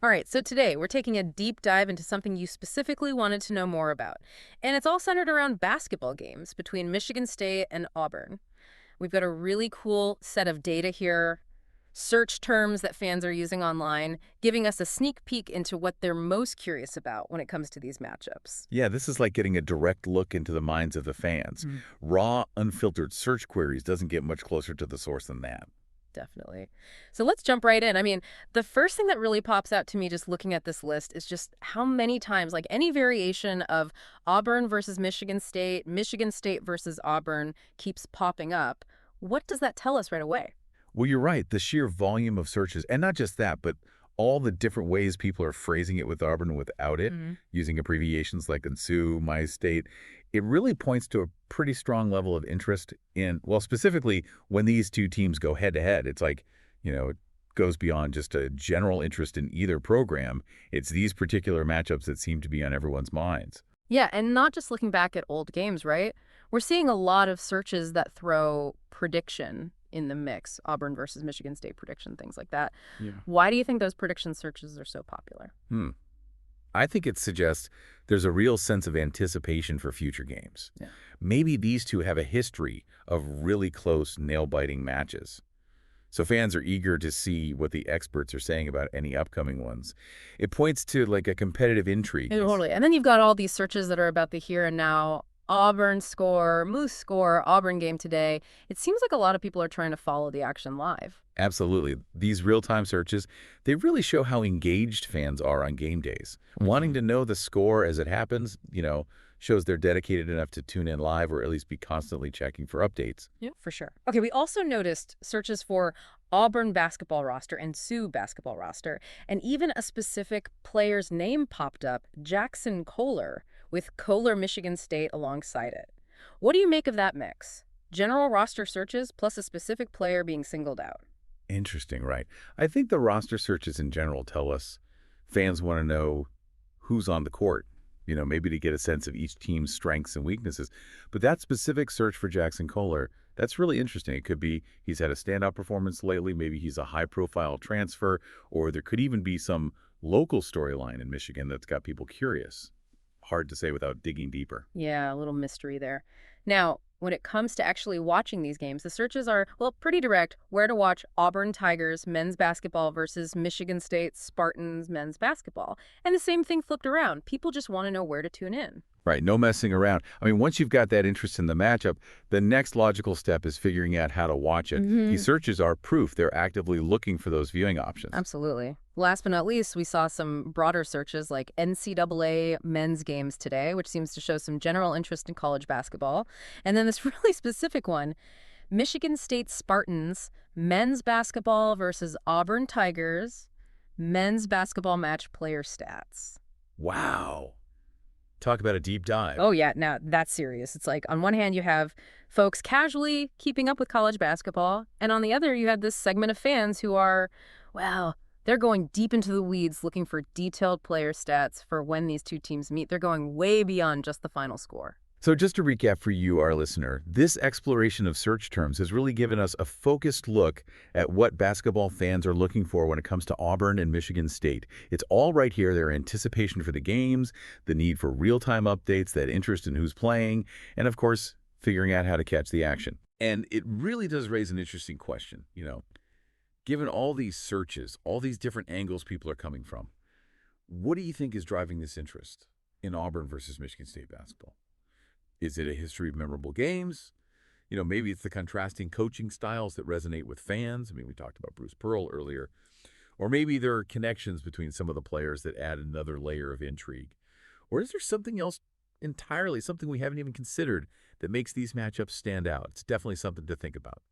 All right, so today we're taking a deep dive into something you specifically wanted to know more about. And it's all centered around basketball games between Michigan State and Auburn. We've got a really cool set of data here, search terms that fans are using online, giving us a sneak peek into what they're most curious about when it comes to these matchups. Yeah, this is like getting a direct look into the minds of the fans. Mm. Raw, unfiltered search queries doesn't get much closer to the source than that. Definitely. So let's jump right in. I mean, the first thing that really pops out to me just looking at this list is just how many times, like any variation of Auburn versus Michigan State versus Auburn keeps popping up. What does that tell us right away? Well, you're right. The sheer volume of searches, and not just that, but all the different ways people are phrasing it with Auburn and without it, Hmm. using abbreviations like "NSU," "My State," it really points to a pretty strong level of interest in, well, specifically when these two teams go head-to-head. It's like, it goes beyond just a general interest in either program. It's these particular matchups that seem to be on everyone's minds. Yeah, and not just looking back at old games, right? We're seeing a lot of searches that throw prediction in the mix, Auburn versus Michigan State prediction, things like that. Yeah. Why do you think those prediction searches are so popular? Hmm. I think it suggests there's a real sense of anticipation for future games. Yeah. Maybe these two have a history of really close, nail-biting matches. So fans are eager to see what the experts are saying about any upcoming ones. It points to like a competitive intrigue. Yeah, totally. And then you've got all these searches that are about the here and now. Auburn score, Moose score, Auburn game today. It seems like a lot of people are trying to follow the action live. Absolutely. These real-time searches, they really show how engaged fans are on game days. Wanting to know the score as it happens, shows they're dedicated enough to tune in live or at least be constantly checking for updates. Yeah, for sure. Okay, we also noticed searches for Auburn basketball roster and Sioux basketball roster, and even a specific player's name popped up, Jackson Kohler, with Kohler Michigan State alongside it. What do you make of that mix? General roster searches plus a specific player being singled out. Interesting, right? I think the roster searches in general tell us fans want to know who's on the court, maybe to get a sense of each team's strengths and weaknesses. But that specific search for Jackson Kohler, that's really interesting. It could be he's had a standout performance lately, maybe he's a high-profile transfer, or there could even be some local storyline in Michigan that's got people curious. Hard to say without digging deeper. Yeah, a little mystery there. Now, when it comes to actually watching these games, the searches are, well, pretty direct. Where to watch Auburn Tigers men's basketball versus Michigan State Spartans men's basketball. And the same thing flipped around. People just want to know where to tune in. Right, no messing around. I mean, once you've got that interest in the matchup, the next logical step is figuring out how to watch it. These searches are proof they're actively looking for those viewing options. Absolutely. Last but not least, we saw some broader searches like NCAA men's games today, which seems to show some general interest in college basketball. And then this really specific one, Michigan State Spartans men's basketball versus Auburn Tigers men's basketball match player stats. Wow. Talk about a deep dive. Oh, yeah. Now, that's serious. It's like, on one hand, you have folks casually keeping up with college basketball, and on the other, you have this segment of fans who are, well, they're going deep into the weeds looking for detailed player stats for when these two teams meet. They're going way beyond just the final score. So just to recap for you, our listener, this exploration of search terms has really given us a focused look at what basketball fans are looking for when it comes to Auburn and Michigan State. It's all right here, their anticipation for the games, the need for real-time updates, that interest in who's playing, and of course, figuring out how to catch the action. And it really does raise an interesting question, given all these searches, all these different angles people are coming from, what do you think is driving this interest in Auburn versus Michigan State basketball? Is it a history of memorable games? Maybe it's the contrasting coaching styles that resonate with fans. I mean, we talked about Bruce Pearl earlier. Or maybe there are connections between some of the players that add another layer of intrigue. Or is there something else entirely, something we haven't even considered that makes these matchups stand out? It's definitely something to think about.